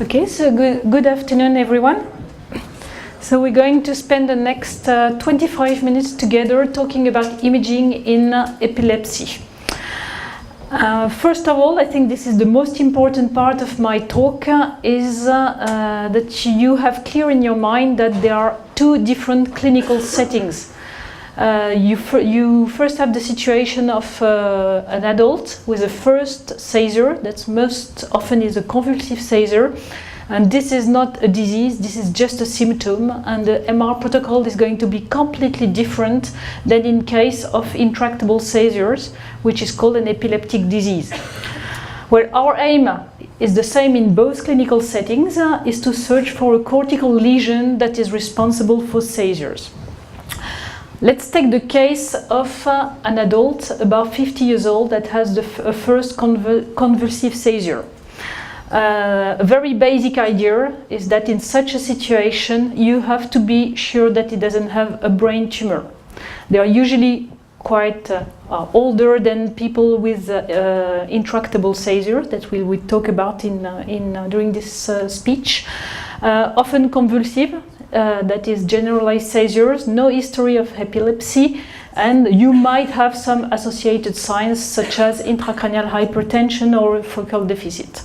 Okay, so good afternoon, everyone. So we're going to spend the next 25 minutes together talking about imaging in epilepsy. First of all, I think this is the most important part of my talk, is that you have clear in your mind that there are two different clinical settings. You first have the situation of an adult with a first seizure, that most often is a convulsive seizure, and this is not a disease, this is just a symptom, and the MR protocol is going to be completely different than in case of intractable seizures, which is called an epileptic disease. Where our aim is the same in both clinical settings, is to search for a cortical lesion that is responsible for seizures. Let's take the case of an adult about 50 years old that has the first convulsive seizure. A very basic idea is that in such a situation you have to be sure that he doesn't have a brain tumor. They are usually quite older than people with intractable seizure that we'll talk about during this speech. Often convulsive. That is generalized seizures, no history of epilepsy, and you might have some associated signs such as intracranial hypertension or focal deficit.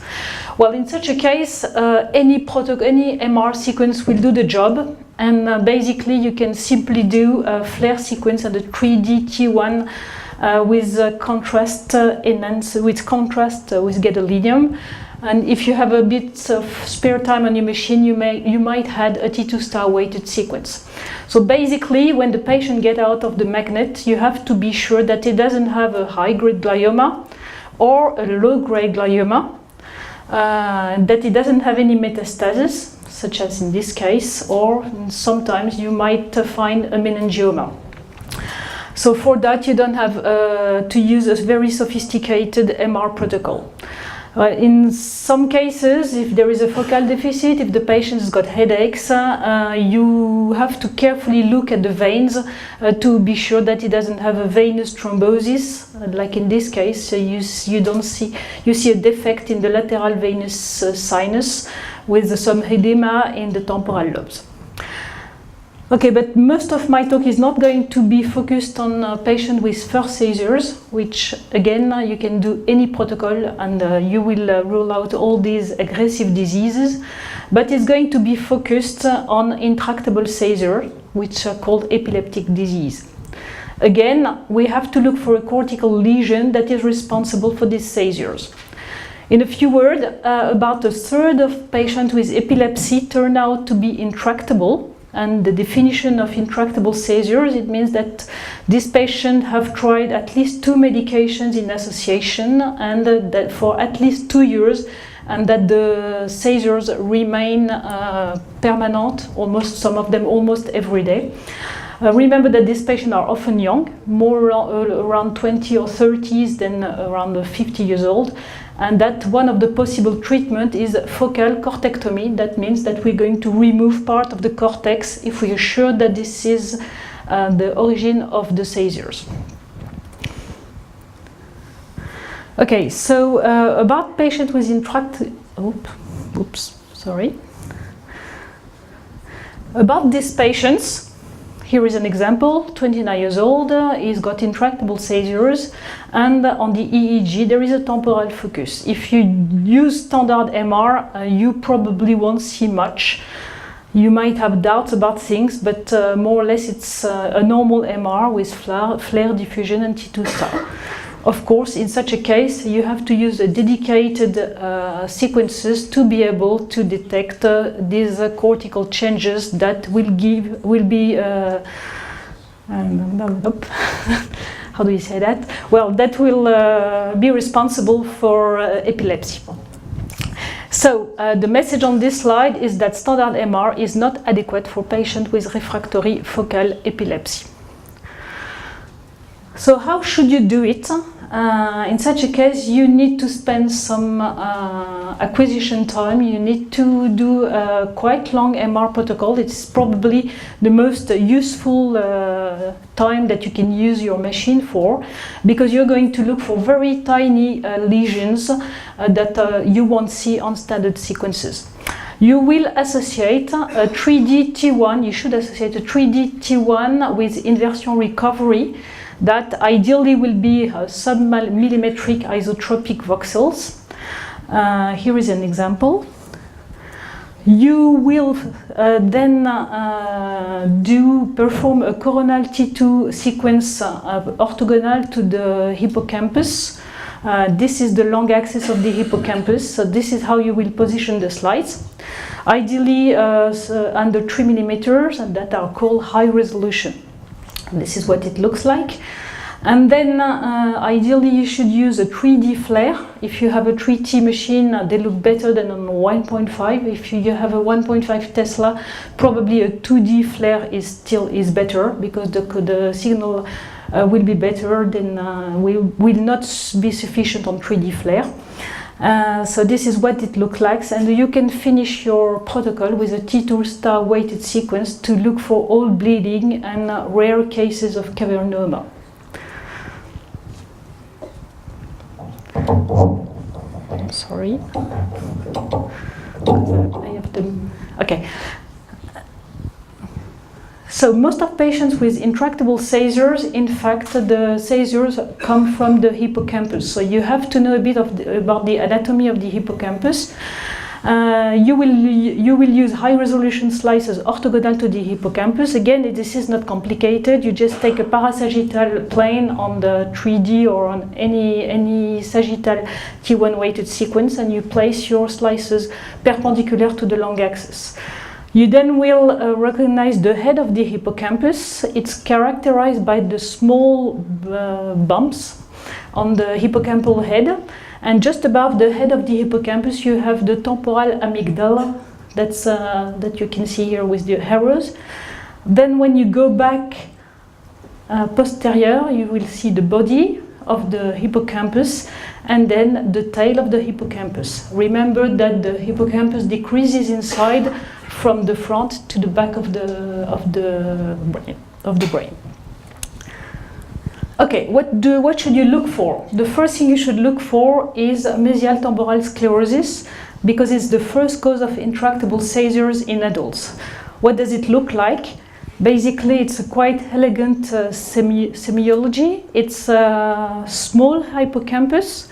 Well, in such a case, any MR sequence will do the job, and basically you can simply do a FLAIR sequence and a 3D T1 with contrast with gadolinium. And if you have a bit of spare time on your machine, you might add a T2 star weighted sequence. So basically, when the patient gets out of the magnet, you have to be sure that he doesn't have a high-grade glioma or a low-grade glioma, that he doesn't have any metastasis, such as in this case, or sometimes you might find a meningioma. So for that, you don't have to use a very sophisticated MR protocol. In some cases, if there is a focal deficit, if the patient has got headaches, you have to carefully look at the veins to be sure that he doesn't have a venous thrombosis. Like in this case, you see a defect in the lateral venous sinus with some edema in the temporal lobes. Okay, but most of my talk is not going to be focused on a patient with first seizures, which again, you can do any protocol and you will rule out all these aggressive diseases, but it's going to be focused on intractable seizure, which are called epileptic disease. Again, we have to look for a cortical lesion that is responsible for these seizures. In a few words, about a third of patients with epilepsy turn out to be intractable. And the definition of intractable seizures, it means that this patient have tried at least 2 medications in association and that for at least 2 years, and that the seizures remain permanent, some of them almost every day. Remember that these patients are often young, more around 20 or 30s than around 50 years old. And that one of the possible treatment is focal cortectomy. That means that we're going to remove part of the cortex if we are sure that this is the origin of the seizures. Okay, so about patient with About these patients, here is an example, 29 years old, he's got intractable seizures, and on the EEG there is a temporal focus. If you use standard MR, you probably won't see much. You might have doubts about things, but more or less it's a normal MR with FLAIR diffusion and T2 star. Of course, in such a case, you have to use a dedicated sequences to be able to detect these cortical changes that will be how do you say that? Well, that will be responsible for epilepsy. So the message on this slide is that standard MR is not adequate for patients with refractory focal epilepsy. So how should you do it? In such a case, you need to spend some acquisition time. You need to do a quite long MR protocol. It's probably the most useful time that you can use your machine for, because you're going to look for very tiny lesions that you won't see on standard sequences. you will associate a 3D T1, you should associate a 3D T1 with inversion recovery that ideally will be sub-millimetric isotropic voxels. Here is an example. You will then perform a coronal T2 sequence orthogonal to the hippocampus. This is the long axis of the hippocampus, so this is how you will position the slides. Ideally under 3 millimeters, and that are called high resolution. This is what it looks like. And then ideally you should use a 3D flare. If you have a 3T machine, they look better than on 1.5. If you have a 1.5 Tesla, probably a 2D flare is better, because the signal will be better than will not be sufficient on 3D flare. So this is what it looks like, and you can finish your protocol with a T2 star weighted sequence to look for all bleeding and rare cases of cavernoma. Sorry, I have to. Okay. So most of patients with intractable seizures, in fact, the seizures come from the hippocampus. So you have to know a bit about the anatomy of the hippocampus. You will use high-resolution slices orthogonal to the hippocampus. Again, this is not complicated. You just take a parasagittal plane on the 3D or on any sagittal T1 weighted sequence, and you place your slices perpendicular to the long axis. You then will recognize the head of the hippocampus. It's characterized by the small bumps on the hippocampal head. And just above the head of the hippocampus, you have the temporal amygdala that you can see here with the arrows. Then when you go back posterior, you will see the body of the hippocampus and then the tail of the hippocampus. Remember that the hippocampus decreases in size from the front to the back of the brain. Okay, what should you look for? The first thing you should look for is mesial temporal sclerosis, because it's the first cause of intractable seizures in adults. What does it look like? Basically, it's a quite elegant semiology. It's a small hippocampus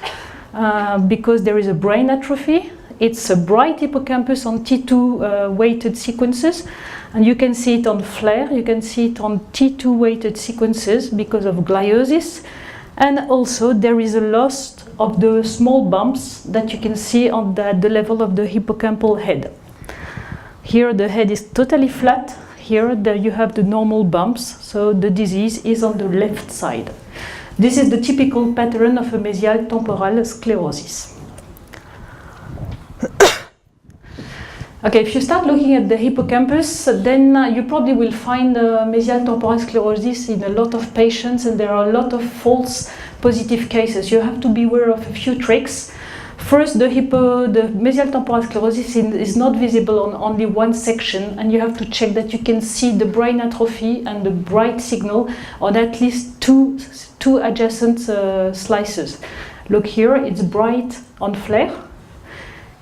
because there is a brain atrophy. It's a bright hippocampus on T2 weighted sequences, and you can see it on flare, you can see it on T2 weighted sequences because of gliosis, and also there is a loss of the small bumps that you can see on the level of the hippocampal head. Here the head is totally flat, here you have the normal bumps, so the disease is on the left side. This is the typical pattern of a mesial temporal sclerosis. Okay, if you start looking at the hippocampus, then you probably will find mesial temporal sclerosis in a lot of patients, and there are a lot of false positive cases. You have to be aware of a few tricks. First, the mesial temporal sclerosis is not visible on only one section, and you have to check that you can see the brain atrophy and the bright signal on at least two adjacent slices. Look here, it's bright on flare.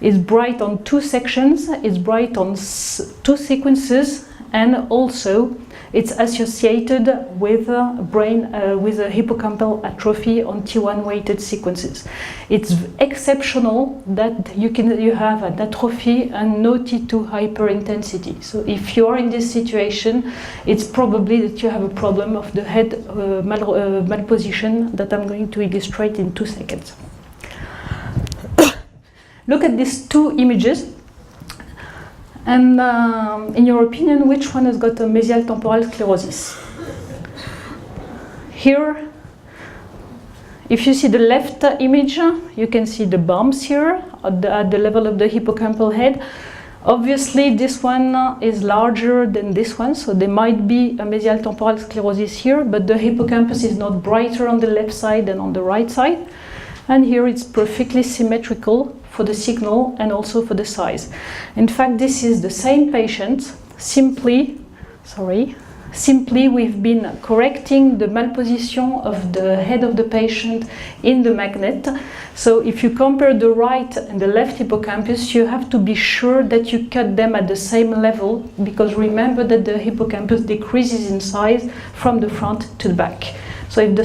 It's bright on two sections, it's bright on two sequences, and also it's associated with with a hippocampal atrophy on T1 weighted sequences. It's exceptional that you have an atrophy and no T2 hyperintensity. So if you are in this situation, it's probably that you have a problem of the head malposition that I'm going to illustrate in 2 seconds. Look at these two images, and in your opinion, which one has got a mesial temporal sclerosis? Here, if you see the left image, you can see the bumps here at the level of the hippocampal head. Obviously, this one is larger than this one, so there might be a mesial temporal sclerosis here, but the hippocampus is not brighter on the left side than on the right side. And here it's perfectly symmetrical for the signal and also for the size. In fact, this is the same patient, simply, sorry, simply we've been correcting the malposition of the head of the patient in the magnet. So if you compare the right and the left hippocampus, you have to be sure that you cut them at the same level, because remember that the hippocampus decreases in size from the front to the back. So if the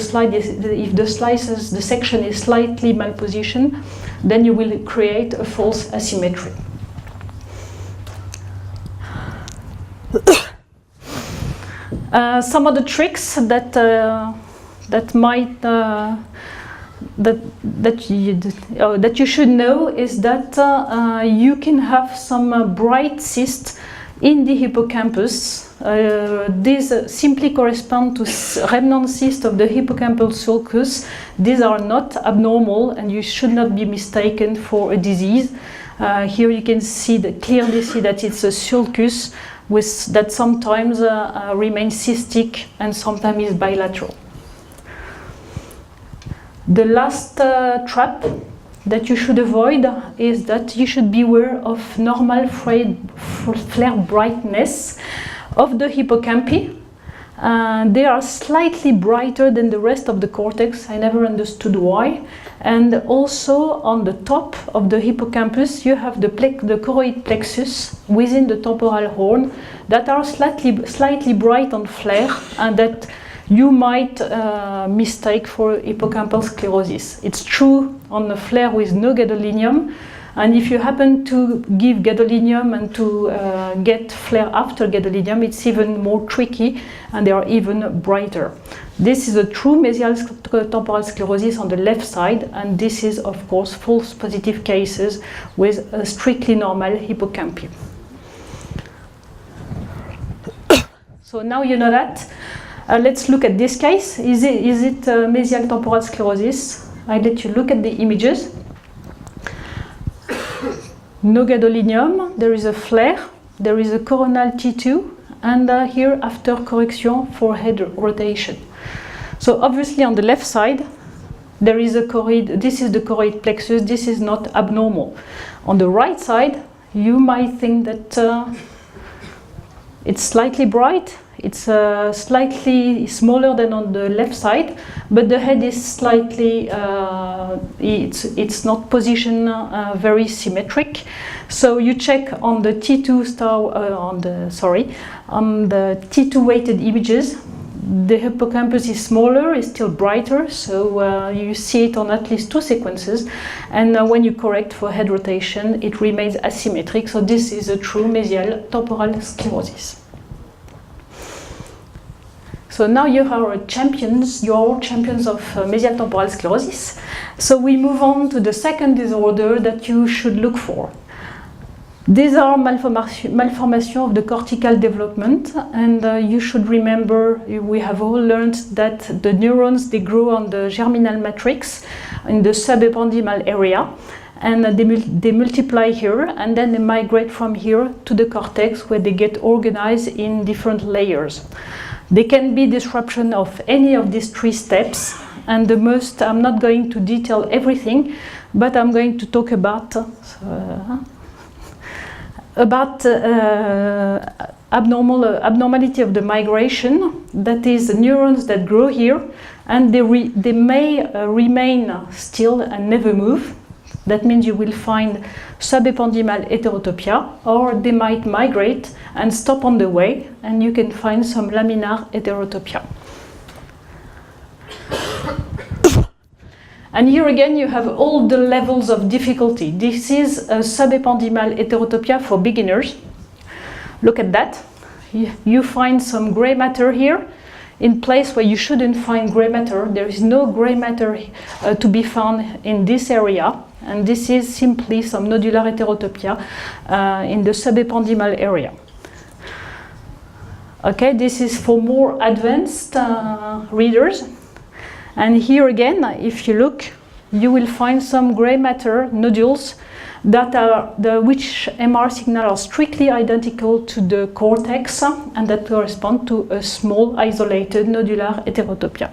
section is slightly malpositioned, then you will create a false asymmetry. Some of the tricks that you should know is that you can have some bright cysts in the hippocampus. These simply correspond to remnant cysts of the hippocampal sulcus. These are not abnormal, and you should not be mistaken for a disease. Here you can clearly see that it's a sulcus that sometimes remains cystic and sometimes is bilateral. The last trap that you should avoid is that you should beware of normal flare brightness of the hippocampi. They are slightly brighter than the rest of the cortex. I never understood why. And also on the top of the hippocampus, you have the choroid plexus within the temporal horn that are slightly bright on flare, and that you might mistake for hippocampal sclerosis. It's true on the flare with no gadolinium, and if you happen to give gadolinium and to get flare after gadolinium, it's even more tricky, and they are even brighter. This is a true mesial temporal sclerosis on the left side, and this is of course false positive cases with a strictly normal hippocampi. So now you know that. Let's look at this case. Is it mesial temporal sclerosis? I let you look at the images. No gadolinium, there is a flare, there is a coronal T2, and here after correction for head rotation. So obviously on the left side, there is a choroid, this is the choroid plexus, this is not abnormal. On the right side, you might think that it's slightly bright, it's slightly smaller than on the left side, but the head is slightly, it's not positioned very symmetric. So you check on the T2 on the T2 weighted images. The hippocampus is smaller, is still brighter, so you see it on at least two sequences. And when you correct for head rotation, it remains asymmetric. So this is a true mesial temporal sclerosis. So now you are champions, you are all champions of mesial temporal sclerosis. So we move on to the second disorder that you should look for. These are malformation of the cortical development, and you should remember, we have all learned that the neurons, they grow on the germinal matrix in the subependymal area, and they multiply here, and then they migrate from here to the cortex, where they get organized in different layers. There can be disruption of any of these three steps, and I'm not going to detail everything, but I'm going to talk about abnormality of the migration, that is neurons that grow here, and they may remain still and never move. That means you will find subependymal heterotopia, or they might migrate and stop on the way, and you can find some laminar heterotopia. And here again you have all the levels of difficulty. This is a subependymal heterotopia for beginners. Look at that. You find some gray matter here in place where you shouldn't find gray matter. There is no gray matter to be found in this area, and this is simply some nodular heterotopia in the subependymal area. Okay, this is for more advanced readers. And here again, if you look, you will find some gray matter nodules that are which MR signal are strictly identical to the cortex, and that correspond to a small isolated nodular heterotopia.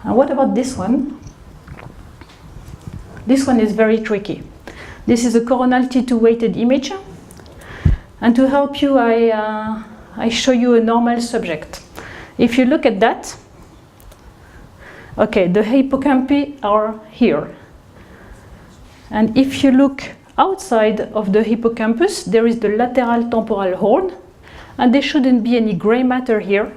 And what about this one? This one is very tricky. This is a coronal T2 weighted image, and to help you, I show you a normal subject. If you look at that, okay, the hippocampi are here. And if you look outside of the hippocampus, there is the lateral temporal horn, and there shouldn't be any gray matter here.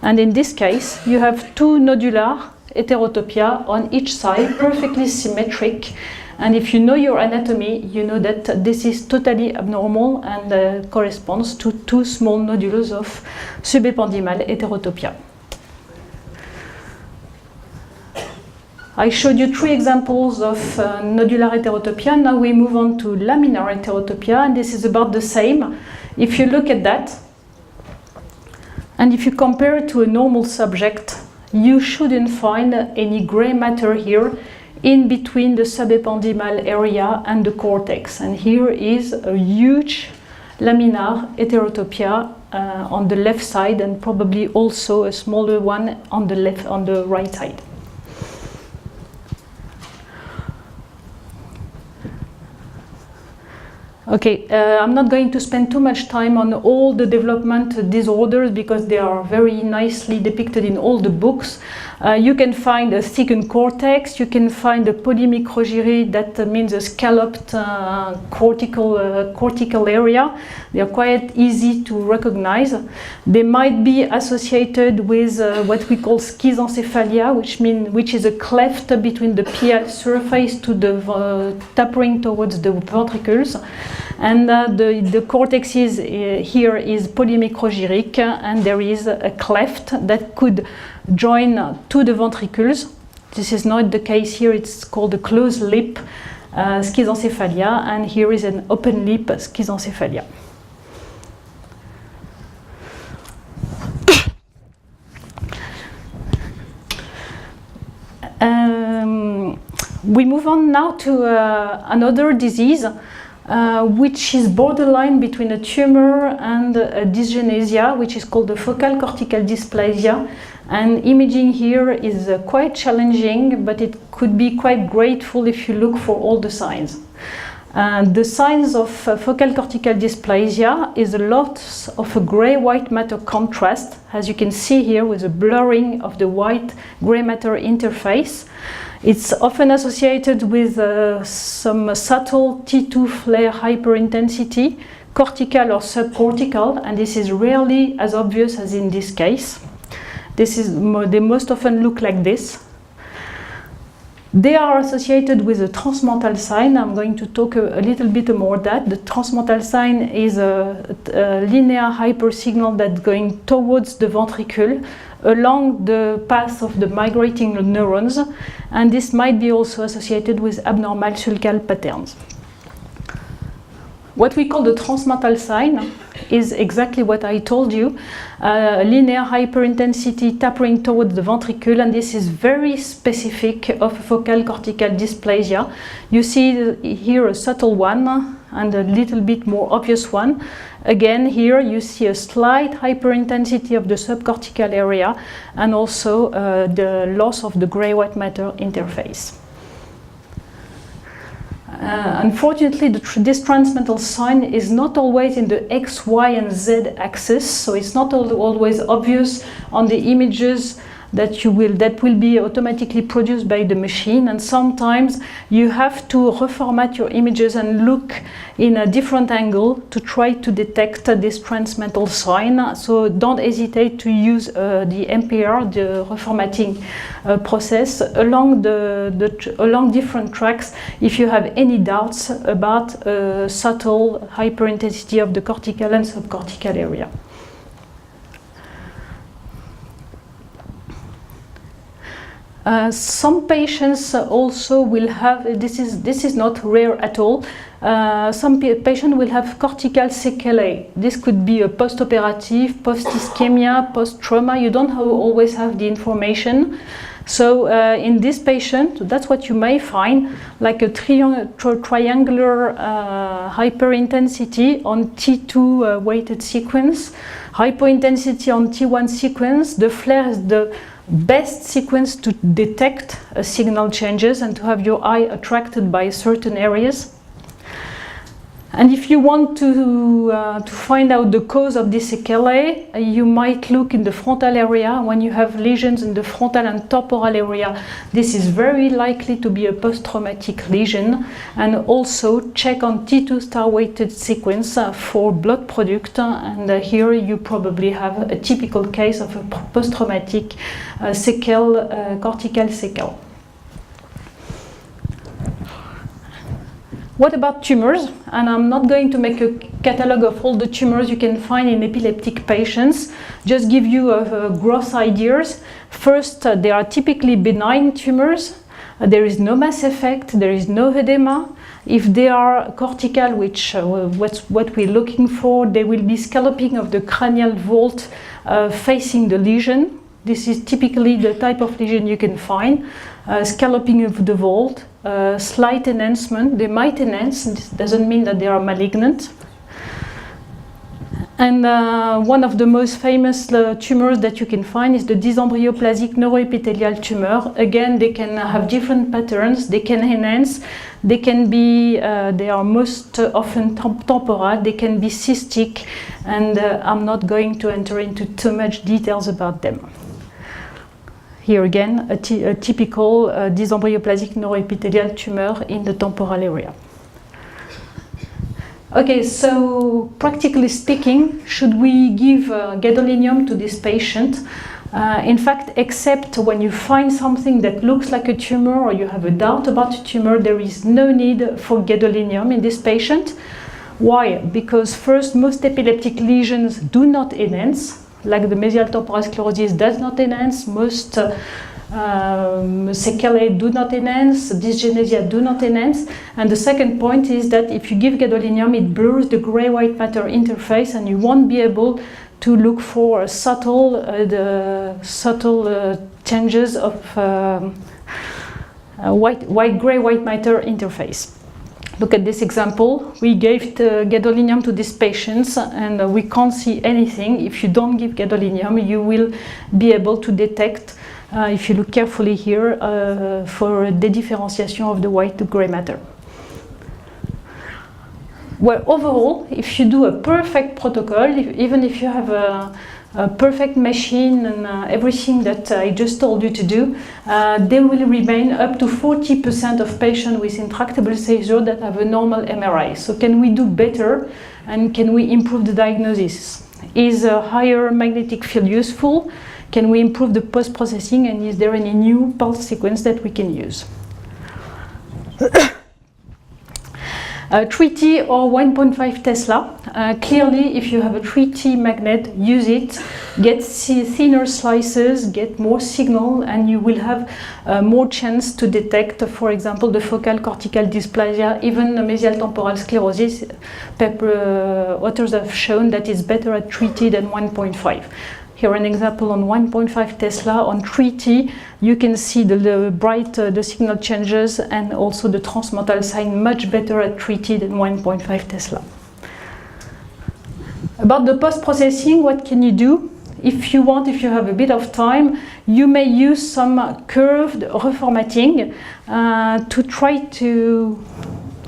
And in this case, you have two nodular heterotopia on each side, perfectly symmetric. And if you know your anatomy, you know that this is totally abnormal and corresponds to two small nodules of subependymal heterotopia. I showed you three examples of nodular heterotopia. Now we move on to laminar heterotopia, and this is about the same. If you look at that, and if you compare it to a normal subject, you shouldn't find any gray matter here in between the subependymal area and the cortex. And here is a huge laminar heterotopia on the left side, and probably also a smaller one on the right side. Okay, I'm not going to spend too much time on all the development disorders because they are very nicely depicted in all the books. You can find a thickened cortex, you can find a polymicrogyrie, that means a scalloped cortical area. They are quite easy to recognize. They might be associated with what we call schizencephalia, which is a cleft between the pial surface to the tapering towards the ventricles. And the cortex here is polymicrogyric, and there is a cleft that could join to the ventricles. This is not the case here, it's called a closed lip schizencephalia, and here is an open lip schizencephalia. We move on now to another disease, which is borderline between a tumor and a dyskinesia, which is called the focal cortical dysplasia. And imaging here is quite challenging, but it could be quite grateful if you look for all the signs. The signs of focal cortical dysplasia is a lot of a gray-white matter contrast, as you can see here, with a blurring of the white-gray matter interface. It's often associated with some subtle T2 flare hyperintensity, cortical or subcortical, and this is rarely as obvious as in this case. They most often look like this. They are associated with a transmental sign. I'm going to talk a little bit more that. The transmental sign is a linear hypersignal that's going towards the ventricle along the path of the migrating neurons, and this might be also associated with abnormal sulcal patterns. What we call the transmental sign is exactly what I told you, linear hyperintensity tapering towards the ventricle, and this is very specific of focal cortical dysplasia. You see here a subtle one and a little bit more obvious one. Again, here you see a slight hyperintensity of the subcortical area and also the loss of the gray-white matter interface. Unfortunately, this transmental sign is not always in the X, Y, and Z axis, so it's not always obvious on the images that will be automatically produced by the machine, and sometimes you have to reformat your images and look in a different angle to try to detect this transmental sign. So don't hesitate to use the MPR, the reformatting process, along along different tracks if you have any doubts about subtle hyperintensity of the cortical and subcortical area. Some patients also will have, this is not rare at all, some patients will have cortical sequelae. This could be a post-operative, post-ischemia, post-trauma. You don't always have the information. So in this patient, that's what you may find, like a triangular hyperintensity on T2 weighted sequence, hypointensity on T1 sequence. The flare is the best sequence to detect signal changes and to have your eye attracted by certain areas. And if you want to find out the cause of this sequelae, you might look in the frontal area. When you have lesions in the frontal and temporal area, this is very likely to be a post-traumatic lesion. And also check on T2 star-weighted sequence for blood product. And here you probably have a typical case of a post-traumatic cortical sequelae. What about tumors? And I'm not going to make a catalog of all the tumors you can find in epileptic patients, just give you gross ideas. First, they are typically benign tumors. There is no mass effect, there is no edema. If they are cortical, which what we're looking for, there will be scalloping of the cranial vault facing the lesion. This is typically the type of lesion you can find. Scalloping of the vault, slight enhancement. They might enhance, this doesn't mean that they are malignant. And one of the most famous tumors that you can find is the dysembryoplastic neuroepithelial tumor. Again, they can have different patterns, they can enhance, they can be, they are most often temporal, they can be cystic, and I'm not going to enter into too much details about them. Here again, a typical dysembryoplastic neuroepithelial tumor in the temporal area. Okay, so practically speaking, should we give gadolinium to this patient? In fact, except when you find something that looks like a tumor or you have a doubt about a tumor, there is no need for gadolinium in this patient. Why? Because first, most epileptic lesions do not enhance. Like the mesial temporal sclerosis does not enhance, most sequelae do not enhance, dysgenesia do not enhance. And the second point is that if you give gadolinium, it blurs the gray-white matter interface and you won't be able to look for subtle changes of gray-white matter interface. Look at this example. We gave the gadolinium to these patients and we can't see anything. If you don't give gadolinium, you will be able to detect, if you look carefully here, for the differentiation of the white to gray matter. Well, overall, if you do a perfect protocol, even if you have a perfect machine and everything that I just told you to do, there will remain up to 40% of patients with intractable seizure that have a normal MRI. So can we do better and can we improve the diagnosis? Is a higher magnetic field useful? Can we improve the post-processing, and is there any new pulse sequence that we can use? 3T or 1.5 Tesla. Clearly, if you have a 3T magnet, use it, get thinner slices, get more signal, and you will have more chance to detect, for example, the focal cortical dysplasia, even the mesial temporal sclerosis. Authors have shown that it's better at 3T than 1.5. Here an example on 1.5 Tesla. On 3T, you can see the signal changes and also the transmental sign much better at 3T than 1.5 Tesla. About the post-processing, what can you do? If you want, if you have a bit of time, you may use some curved reformatting to try to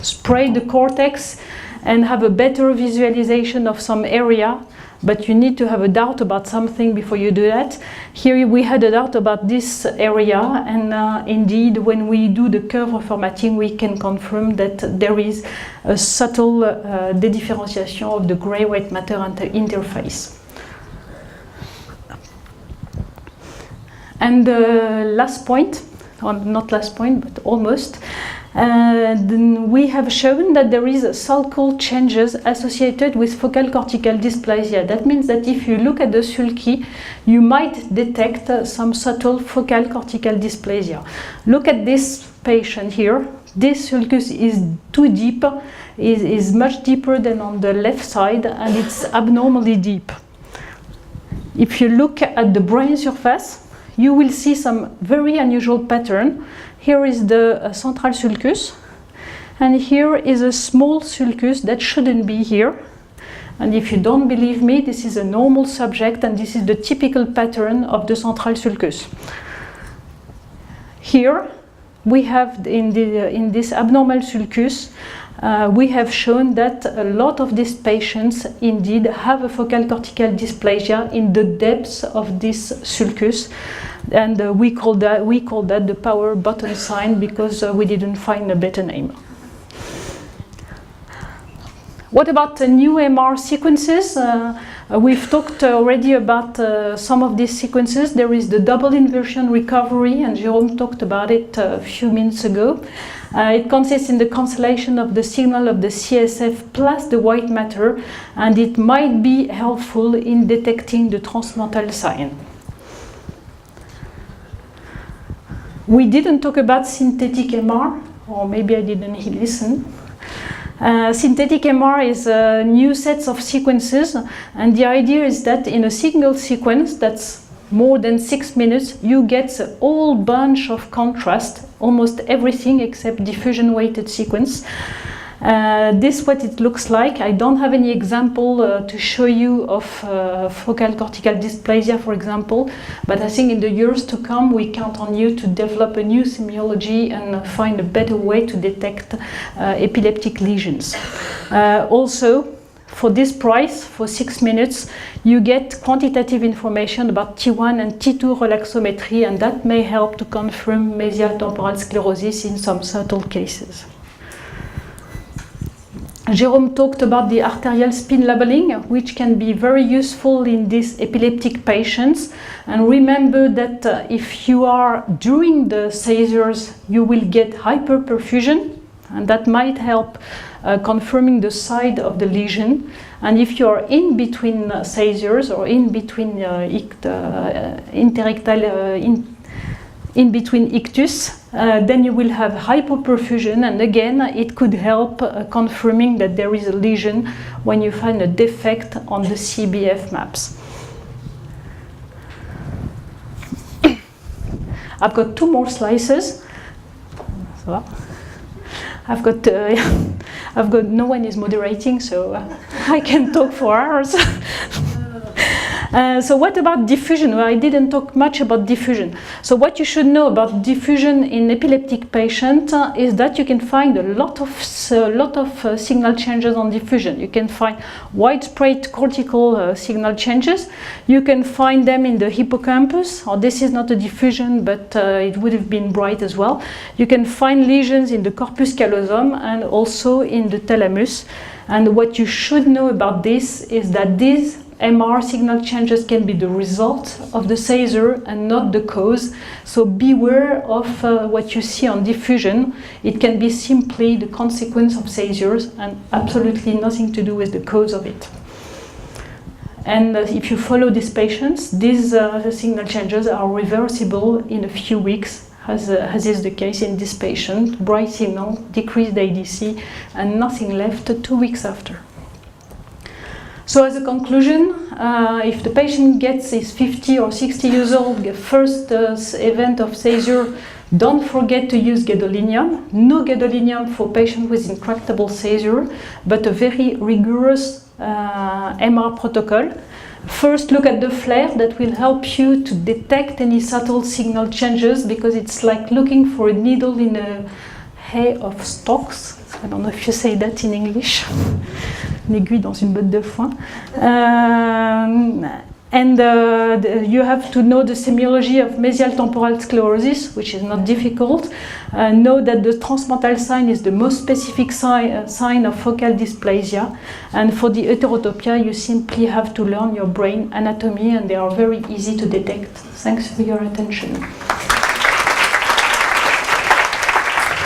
spray the cortex and have a better visualization of some area. But you need to have a doubt about something before you do that. Here we had a doubt about this area, and indeed when we do the curve reformatting, we can confirm that there is a subtle dedifferentiation of the gray-white matter interface. And the last point, or not last point, but almost, then we have shown that there is sulcal changes associated with focal cortical dysplasia. That means that if you look at the sulci, you might detect some subtle focal cortical dysplasia. Look at this patient here. This sulcus is too deep, is much deeper than on the left side, and it's abnormally deep. If you look at the brain surface, you will see some very unusual pattern. Here is the central sulcus, and here is a small sulcus that shouldn't be here. And if you don't believe me, this is a normal subject, and this is the typical pattern of the central sulcus. Here, we have in this abnormal sulcus, we have shown that a lot of these patients indeed have a focal cortical dysplasia in the depths of this sulcus, and we call that the power button sign because we didn't find a better name. What about new MR sequences? We've talked already about some of these sequences. There is the double inversion recovery, and Jérôme talked about it a few minutes ago. It consists in the cancellation of the signal of the CSF plus the white matter, and it might be helpful in detecting the transmental sign. We didn't talk about synthetic MR, or maybe I didn't listen. Synthetic MR is a new set of sequences, and the idea is that in a single sequence that's more than 6 minutes, you get a whole bunch of contrast, almost everything except diffusion weighted sequence. This is what it looks like. I don't have any example to show you of focal cortical dysplasia, for example, but I think in the years to come we count on you to develop a new semiology and find a better way to detect epileptic lesions. Also, for this price, for 6 minutes, you get quantitative information about T1 and T2 relaxometry, and that may help to confirm mesial temporal sclerosis in some subtle cases. Jérôme talked about the arterial spin labeling, which can be very useful in these epileptic patients. And remember that if you are during the seizures, you will get hyperperfusion, and that might help confirming the site of the lesion. And if you are in between seizures or in between in between ictus, then you will have hypoperfusion, and again it could help confirming that there is a lesion when you find a defect on the CBF maps. I've got 2 more slices. So I've got no one is moderating, so I can talk for hours. So what about diffusion? Well, I didn't talk much about diffusion. So what you should know about diffusion in epileptic patients is that you can find a lot of signal changes on diffusion. You can find widespread cortical signal changes. You can find them in the hippocampus, or this is not a diffusion, but it would have been bright as well. You can find lesions in the corpus callosum and also in the thalamus. And what you should know about this is that these MR signal changes can be the result of the seizure and not the cause. So beware of what you see on diffusion. It can be simply the consequence of seizures and absolutely nothing to do with the cause of it. And if you follow these patients, these signal changes are reversible in a few weeks, as is the case in this patient. Bright signal, decreased ADC, and nothing left 2 weeks after. So as a conclusion, if the patient is 50 or 60 years old, the first event of seizure, don't forget to use gadolinium. No gadolinium for patients with intractable seizure, but a very rigorous MR protocol. First, look at the flare. That will help you to detect any subtle signal changes, because it's like looking for a needle in a hay of stalks. I don't know if you say that in English. Une aiguille dans une botte de foin. You have to know the semiology of mesial temporal sclerosis, which is not difficult. Know that the transmental sign is the most specific sign of focal dysplasia. And for the heterotopia, you simply have to learn your brain anatomy, and they are very easy to detect. Thanks for your attention.